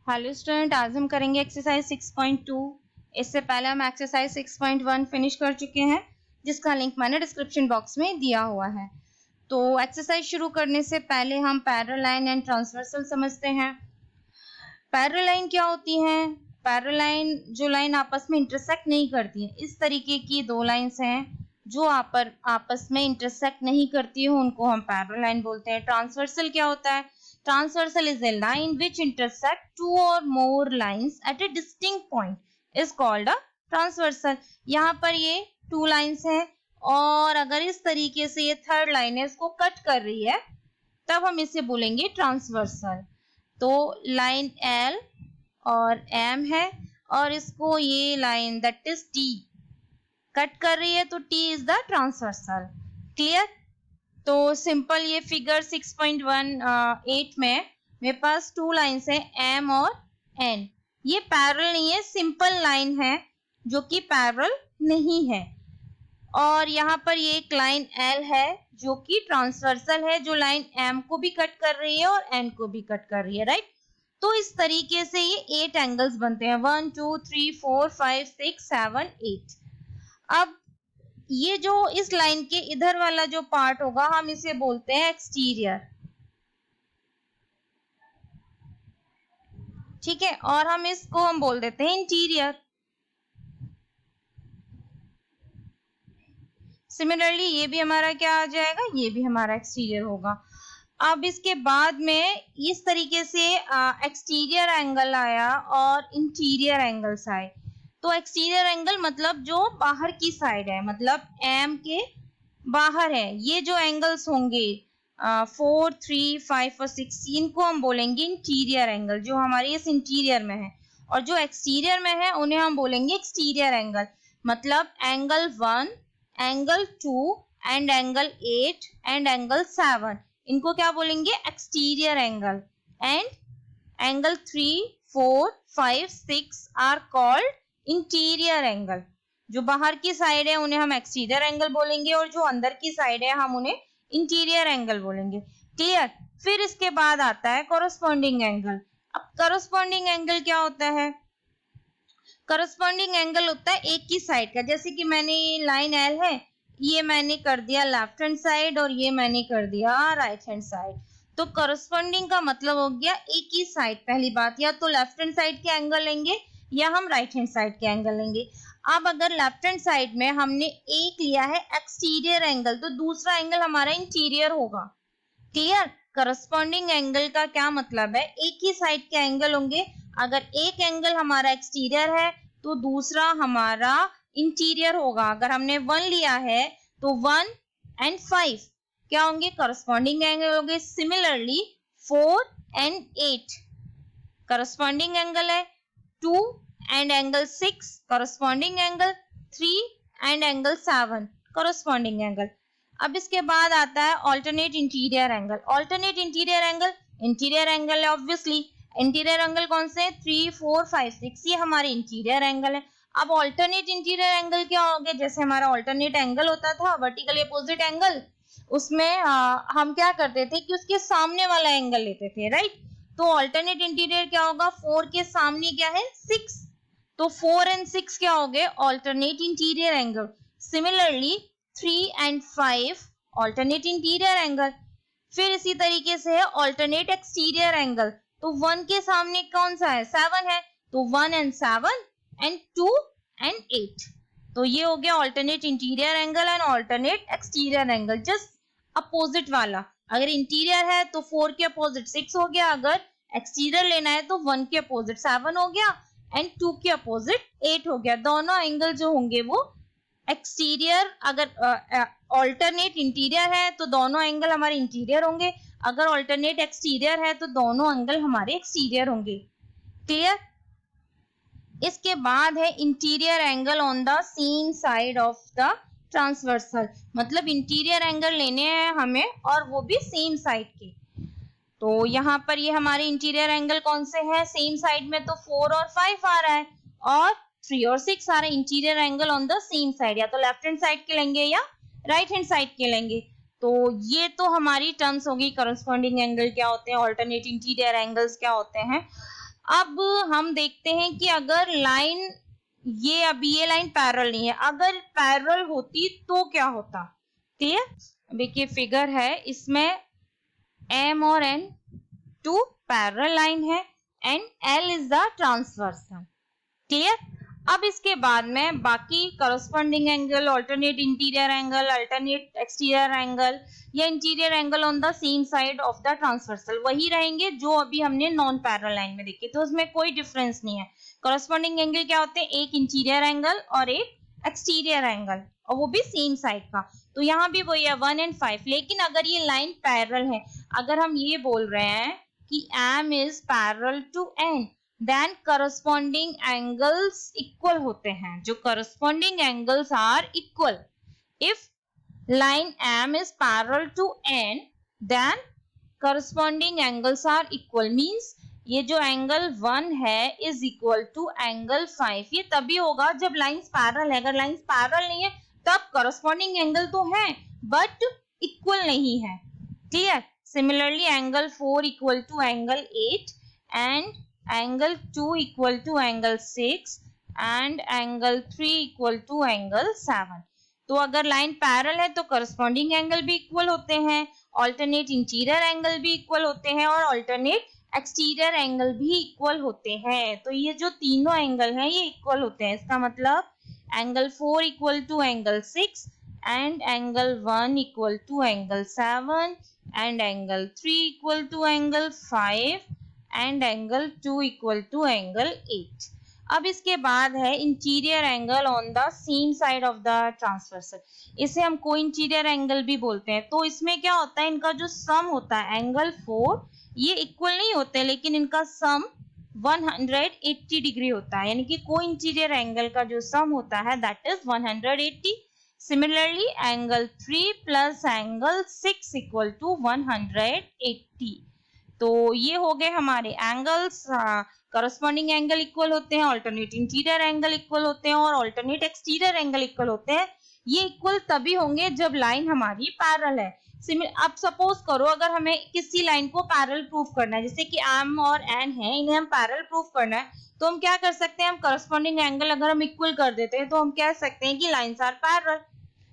Hello student, आज हम करेंगे एक्सरसाइज 6.2। इससे पहले हम एक्सरसाइज 6.1 फिनिश कर चुके हैं, जिसका लिंक मैंने डिस्क्रिप्शन बॉक्स में दिया हुआ है। तो एक्सरसाइज शुरू करने से पहले हम पैरेलल लाइन एंड ट्रांसवर्सल समझते हैं। पैरेलल लाइन क्या होती है? पैरेलल लाइन जो लाइन आपस में इंटरसेक्ट नहीं करती है। इस तरीके की दो लाइंस हैं जो आपस में इंटरसेक्ट नहीं करती है, उनको हम पैरेलल लाइन बोलते हैं। ट्रांसवर्सल क्या होता है? Transversal is a line which intersect two or more lines at a distinct point is called a transversal। यहाँ पर ये टू लाइन्स हैं और अगर इस तरीके से ये थर्ड लाइन है इसको कट कर रही है, तब हम इसे बोलेंगे ट्रांसवर्सल। तो लाइन L और M है और इसको ये line that is T cut कर रही है, तो T is the transversal. Clear? तो सिंपल ये फिगर 6.18 में मेरे पास टू लाइन्स है M और N। ये पैरेलल नहीं है, सिंपल लाइन है जो कि पैरेलल नहीं है। और यहाँ पर ये एक लाइन L है जो कि ट्रांसवर्सल है, जो लाइन M को भी कट कर रही है और N को भी कट कर रही है, राइट। तो इस तरीके से ये 8 एंगल्स बनते हैं, 1 2 3 4 5 6 7 8। अब ये जो इस लाइन के इधर वाला जो पार्ट होगा हम इसे बोलते हैं एक्सटीरियर, ठीक है, और हम बोल देते हैं इंटीरियर। सिमिलरली ये भी हमारा क्या आ जाएगा? ये भी हमारा एक्सटीरियर होगा। अब इसके बाद में इस तरीके से एक्सटीरियर एंगल आया और इंटीरियर एंगल्स आए। तो एक्सटीरियर एंगल मतलब जो बाहर की साइड है, मतलब एम के बाहर है, ये जो एंगल्स होंगे 4 3 5 और 6, इनको हम बोलेंगे इंटीरियर एंगल, जो हमारे इस इंटीरियर में है। और जो एक्सटीरियर में है उन्हें हम बोलेंगे एक्सटीरियर एंगल। मतलब angle 1, angle 2 and angle 8 and angle 7, इनको क्या बोलेंगे? Exterior angle. And angle 3 4 5 6 are called interior angle. जो बाहर की साइड है उन्हें हम एक्सटीरियर एंगल बोलेंगे और जो अंदर की साइड है हम उन्हें इंटीरियर एंगल बोलेंगे। क्लियर? फिर इसके बाद आता है कॉरस्पॉन्डिंग एंगल। अब कॉरस्पॉन्डिंग एंगल क्या होता है? कॉरस्पॉन्डिंग एंगल होता है एक ही साइड का। जैसे कि मैंने लाइन एल है, ये मैंने कर दिया लेफ्ट हैंड साइड और ये मैंने कर दिया राइट हैंड साइड। तो कॉरस्पॉन्डिंग का मतलब हो गया एक ही साइड। पहली बात, या तो लेफ्ट हैंड साइड के एंगल लेंगे या हम राइट हैंड साइड के एंगल लेंगे। अब अगर लेफ्ट हैंड साइड में हमने एक लिया है एक्सटीरियर एंगल, तो दूसरा एंगल हमारा इंटीरियर होगा। क्लियर? करस्पॉन्डिंग एंगल का क्या मतलब है? एक ही साइड के एंगल होंगे। अगर एक एंगल हमारा एक्सटीरियर है तो दूसरा हमारा इंटीरियर होगा। अगर हमने 1 लिया है तो 1 एंड 5 क्या होंगे? करस्पॉन्डिंग एंगल होंगे। सिमिलरली 4 एंड 8 करस्पॉन्डिंग एंगल है। 2 and angle 6 corresponding angle. 3 and angle 7 corresponding angle. अब इसके बाद आता है alternate interior angle. Alternate interior angle, interior angle है ऑब्वियसली। इंटीरियर एंगल कौन से? 3 4 5 6, ये हमारे इंटीरियर एंगल है। अब ऑल्टरनेट इंटीरियर एंगल क्या हो गया? जैसे हमारा ऑल्टरनेट एंगल होता था वर्टिकली अपोजिट एंगल, उसमें हम क्या करते थे कि उसके सामने वाला एंगल लेते थे, राइट। तो ऑल्टरनेट इंटीरियर क्या होगा? 4 के सामने क्या है? 6, तो 4 एंड 6 क्या हो गए? Alternate interior angle. Similarly 3 and 5 alternate interior angle. फिर इसी तरीके से है ऑल्टरनेट एक्सटीरियर एंगल। तो 1 के सामने कौन सा है? 7 है, तो 1 एंड 7 एंड 2 एंड 8। तो ये हो गया alternate interior angle and alternate exterior angle, just opposite वाला। अगर इंटीरियर है तो 4 के अपोजिट 6 हो गया, अगर एक्सटीरियर लेना है तो 1 के अपोजिट 7 हो गया एंड 2 के अपोजिट 8 हो गया। दोनों एंगल जो होंगे वो एक्सटीरियर, अगर ऑल्टरनेट इंटीरियर है तो दोनों एंगल हमारे इंटीरियर होंगे, अगर ऑल्टरनेट एक्सटीरियर है तो दोनों एंगल हमारे एक्सटीरियर होंगे। क्लियर? इसके बाद है interior angle on the same side of the transversal. मतलब इंटीरियर एंगल लेने हैं हमें और वो भी सेम साइड के। तो यहाँ पर ये हमारे इंटीरियर एंगल कौन से हैं? सेम साइड में तो 4 और 5 आ रहा है और 3 और 6 आ रहे हैं। Interior angle on the same side, या तो लेफ्ट हैंड साइड के लेंगे या राइट हैंड साइड के लेंगे। तो ये तो हमारी टर्म्स होगी करस्पॉन्डिंग एंगल क्या होते हैं, ऑल्टरनेट इंटीरियर एंगल्स क्या होते हैं। अब हम देखते हैं कि अगर लाइन ये लाइन पैरेलल नहीं है, अगर पैरेलल होती तो क्या होता। क्लियर। देखिए फिगर है, इसमें M और N टू पैरेलल लाइन है and L is the transversal. Clear. अब इसके बाद में बाकी corresponding angle, alternate interior angle, alternate exterior angle या interior angle on the same side of the transversal वही रहेंगे जो अभी हमने नॉन पैरेलल लाइन में देखे, तो उसमें कोई डिफरेंस नहीं है। करस्पॉन्डिंग एंगल क्या होते हैं, एक इंटीरियर एंगल और एक एक्सटीरियर एंगल, और वो भी सेम साइड का। तो यहाँ भी वही है 1 and 5। लेकिन अगर ये लाइन पैरेलल है, अगर हम ये बोल रहे हैं कि M is parallel to N, then corresponding angles equal होते हैं, जो corresponding angles are equal. If line M is parallel to N, then corresponding angles are equal, means ये जो एंगल 1 है इज इक्वल टू एंगल 5। ये तभी होगा जब लाइंस पैरेलल है। अगर लाइंस पैरेलल नहीं है तब करस्पॉन्डिंग एंगल तो है बट इक्वल नहीं है। Clear. Similarly angle 4 equal to angle 8 and angle 2 equal to angle 6 and angle 3 equal to angle 7। तो अगर लाइन पैरेलल है तो करस्पॉन्डिंग एंगल भी इक्वल होते हैं, ऑल्टरनेट इंटीरियर एंगल भी इक्वल होते हैं और ऑल्टरनेट एक्सटीरियर एंगल भी इक्वल होते हैं। तो ये जो तीनों एंगल हैं ये इक्वल होते हैं। इसका मतलब angle 4 equal to angle 6 and angle 1 equal to angle 7 and angle 3 equal to angle 5 and angle 2 equal to angle 8। अब इसके बाद है interior angle on the same side of the transversal. इसे हम को इंटीरियर एंगल भी बोलते हैं। तो इसमें क्या होता है, इनका जो सम होता है एंगल 4, ये इक्वल नहीं होते लेकिन इनका सम 180 डिग्री होता है, यानी कि को इंटीरियर एंगल का जो सम होता है that is 180। Similarly angle 3 plus angle 6 equal to 180। तो ये हो गए हमारे एंगल्स। करस्पॉन्डिंग एंगल इक्वल होते हैं, ऑल्टरनेट इंटीरियर एंगल इक्वल होते हैं और ऑल्टरनेट एक्सटीरियर एंगल इक्वल होते हैं। ये इक्वल तभी होंगे जब लाइन हमारी पैरेलल है। अब सपोज करो अगर हमें किसी लाइन को पैरेलल प्रूफ करना है, जैसे कि M और N है, इन्हें हम पैरेलल प्रूफ करना है, तो हम क्या कर सकते हैं, हम करस्पॉन्डिंग एंगल अगर हम इक्वल कर देते हैं तो हम कह सकते हैं कि लाइंस आर पैरेलल।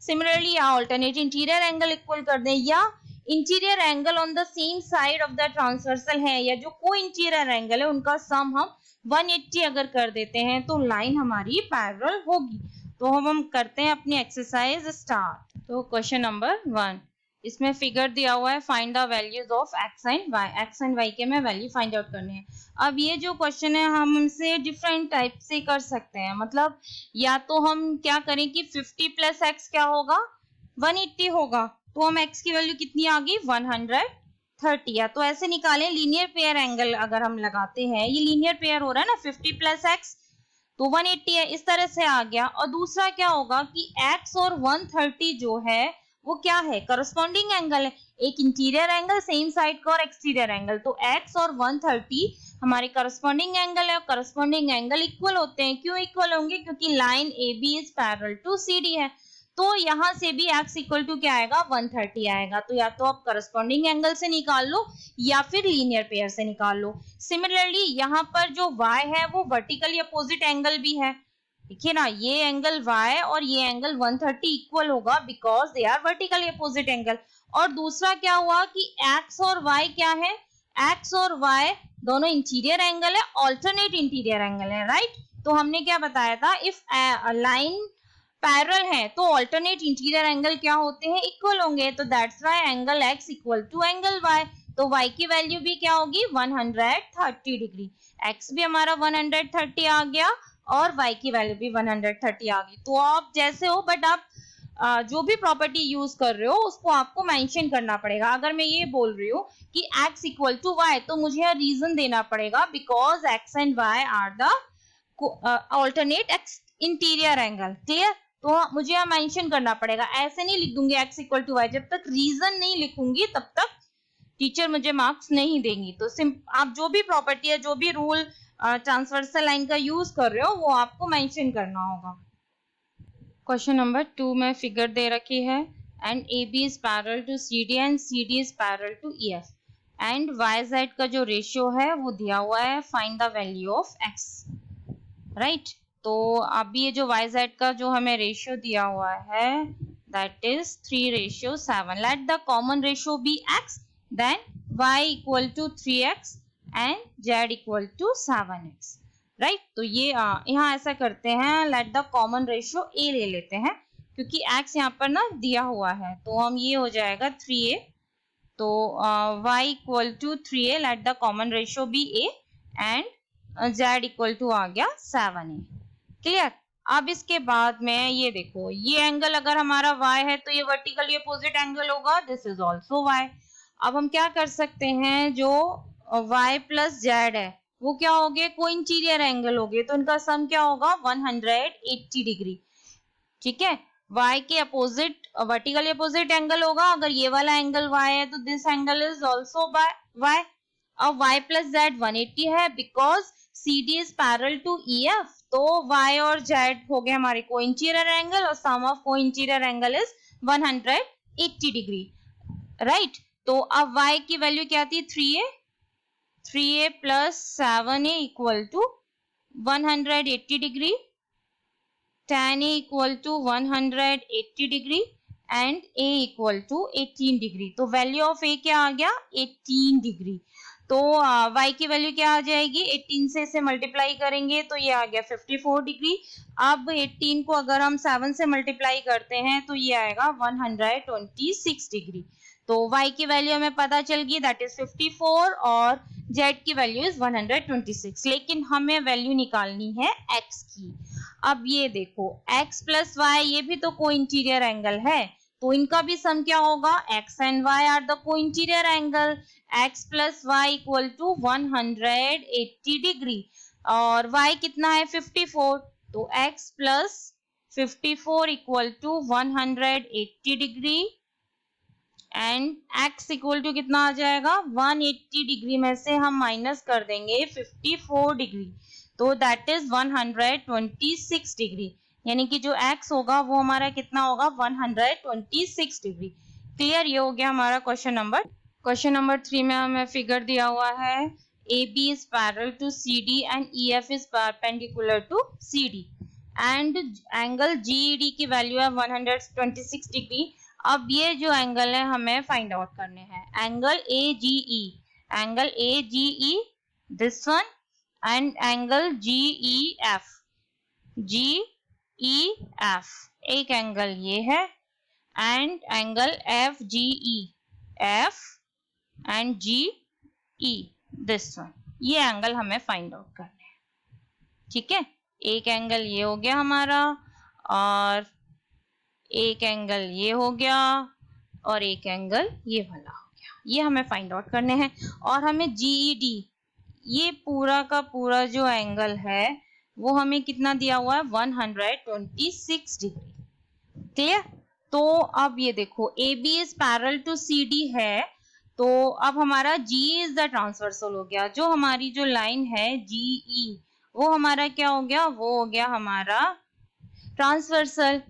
सिमिलरली यहाँ ऑल्टरनेट इंटीरियर एंगल इक्वल कर दें या interior angle on the same side of the transversal है या जो को इंटीरियर एंगल है उनका सम हम 180 अगर कर देते हैं तो लाइन हमारी पैरेलल होगी। तो हम करते हैं अपनी एक्सरसाइज स्टार्ट। तो क्वेश्चन नंबर 1, इसमें फिगर दिया हुआ है find the values of x and y. X and y के में वैल्यू फाइंड आउट करने हैं। अब ये जो क्वेश्चन है हम इनसे डिफरेंट टाइप से कर सकते हैं, मतलब या तो हम क्या करें कि 50 प्लस एक्स क्या होगा 180 होगा, तो हम x की वैल्यू कितनी आ गई 130। या तो ऐसे निकालें लीनियर पेयर एंगल अगर हम लगाते हैं, ये लीनियर पेयर हो रहा है ना 50 प्लस एक्स तो 180 है, इस तरह से आ गया। और दूसरा क्या होगा कि x और 130 जो है वो क्या है करस्पॉन्डिंग एंगल है, एक इंटीरियर एंगल सेम साइड का और एक्सटीरियर एंगल। तो x और 130 हमारे करस्पॉन्डिंग एंगल है और करस्पॉन्डिंग एंगल इक्वल होते हैं। क्यों इक्वल होंगे, क्योंकि line AB is parallel to CD है। तो यहां से भी x इक्वल टू क्या आएगा 130 आएगा। तो या तो आप करस्पॉन्डिंग एंगल से निकाल लो या फिर लीनियर पेयर से निकाल लो। सिमिलरली यहाँ पर जो y है वो वर्टिकली अपोजिट एंगल भी है। देखिए ना, ये एंगल y और ये एंगल 130 इक्वल होगा because they are vertically opposite angle. और दूसरा क्या हुआ कि x और y क्या है, x और y दोनों इंटीरियर एंगल है, ऑल्टरनेट इंटीरियर एंगल है, राइट। तो हमने क्या बताया था, इफ लाइन पैरेलल है तो ऑल्टरनेट इंटीरियर एंगल क्या होते हैं इक्वल होंगे। तो that's why angle x equal to angle y। तो y की वैल्यू भी क्या होगी 130 डिग्री। x भी हमारा 130 आ गया और y की वैल्यू भी 130 आ गई। तो आप जैसे हो बट आप जो भी प्रॉपर्टी यूज कर रहे हो उसको आपको मेंशन करना पड़ेगा। अगर मैं ये बोल रही हूँ कि x इक्वल टू y तो मुझे रीजन देना पड़ेगा because x and y are the alternate interior angle. Clear. तो मुझे यहाँ मेंशन करना पड़ेगा, ऐसे नहीं लिख दूंगी x इक्वल टू वाई। जब तक रीजन नहीं लिखूंगी तब तक टीचर मुझे मार्क्स नहीं देंगी। तो आप जो भी प्रॉपर्टी है, जो भी रूल ट्रांसवर्सल लाइन का यूज कर रहे हो वो आपको मेंशन करना होगा। क्वेश्चन नंबर 2 में फिगर दे रखी है and AB is parallel to CD and CD is parallel to EF and Y Z का जो रेशियो है वो दिया हुआ है, find the value of x, right. तो अब ये जो वाई जेड का जो हमें रेशियो दिया हुआ है that is 3:7। Let the common ratio be x, then y equal to 3x and z equal to 7x, right. तो ये यहाँ ऐसा करते हैं, let the common ratio a ले लेते हैं क्योंकि x यहाँ पर ना दिया हुआ है, तो हम ये हो जाएगा 3a, तो y equal to 3a, let the common ratio be a and z equal to आ गया 7a, क्लियर। अब इसके बाद में ये देखो, ये एंगल अगर हमारा y है तो ये वर्टिकली अपोजिट एंगल होगा, दिस इज ऑल्सो y। अब हम क्या कर सकते हैं, जो y प्लस जेड है वो क्या हो गए, को इंटीरियर एंगल हो गए, तो इनका सम क्या होगा 180 डिग्री, ठीक है। y के अपोजिट वर्टिकली अपोजिट एंगल होगा, अगर ये वाला एंगल y है तो this angle is also y। अब y प्लस जेड 180 है because CD is parallel to EF, तो y और z हो गए हमारे को इंटीरियर एंगल और sum of co interior angle is 180 degree, right. तो अब y की वैल्यू क्या थी 3a प्लस 7a equal to 180 degree, tan a equal to 180 degree and a equal to 18 degree. तो वैल्यू ऑफ a क्या आ गया 18 डिग्री। तो y की वैल्यू क्या आ जाएगी, 18 से इसे मल्टीप्लाई करेंगे तो ये आ गया 54 डिग्री। अब 18 को अगर हम 7 से मल्टीप्लाई करते हैं तो ये आएगा 126 डिग्री। तो y की वैल्यू हमें पता चल गई दैट इज 54 और z की वैल्यू इज 126, लेकिन हमें वैल्यू निकालनी है x की। अब ये देखो x प्लस y ये भी तो को इंटीरियर एंगल है, तो इनका भी सम क्या होगा, x and y are the को interior angle, x plus y equal to 180 degree और y कितना है 54, तो x plus 54 equal to 180 degree and x equal to कितना आ जाएगा 180 डिग्री में से हम माइनस कर देंगे 54 डिग्री, तो दैट इज 126 डिग्री, यानी कि जो x होगा वो हमारा कितना होगा 126 डिग्री, क्लियर। ये हो गया हमारा क्वेश्चन नंबर 3 में हमें फिगर दिया हुआ है AB is parallel to CD and EF is perpendicular to CD and angle GED की वैल्यू है 126 डिग्री। अब ये जो एंगल है हमें फाइंड आउट करने हैं, angle AGE this one and angle GEF एक एंगल ये है and angle FGE and GE this one, ये एंगल हमें फाइंड आउट करने हैं, ठीक है। एक एंगल ये हो गया हमारा और एक एंगल ये हो गया और एक एंगल ये वाला हो गया, ये हमें फाइंड आउट करने हैं। और हमें GED ये पूरा का पूरा जो एंगल है वो हमें कितना दिया हुआ है 126 डिग्री, क्लियर। तो अब ये देखो AB is parallel to CD है, तो अब हमारा GE इज द ट्रांसवर्सल हो गया, जो हमारी जो लाइन है GE वो हमारा क्या हो गया, वो हो गया हमारा ट्रांसवर्सल,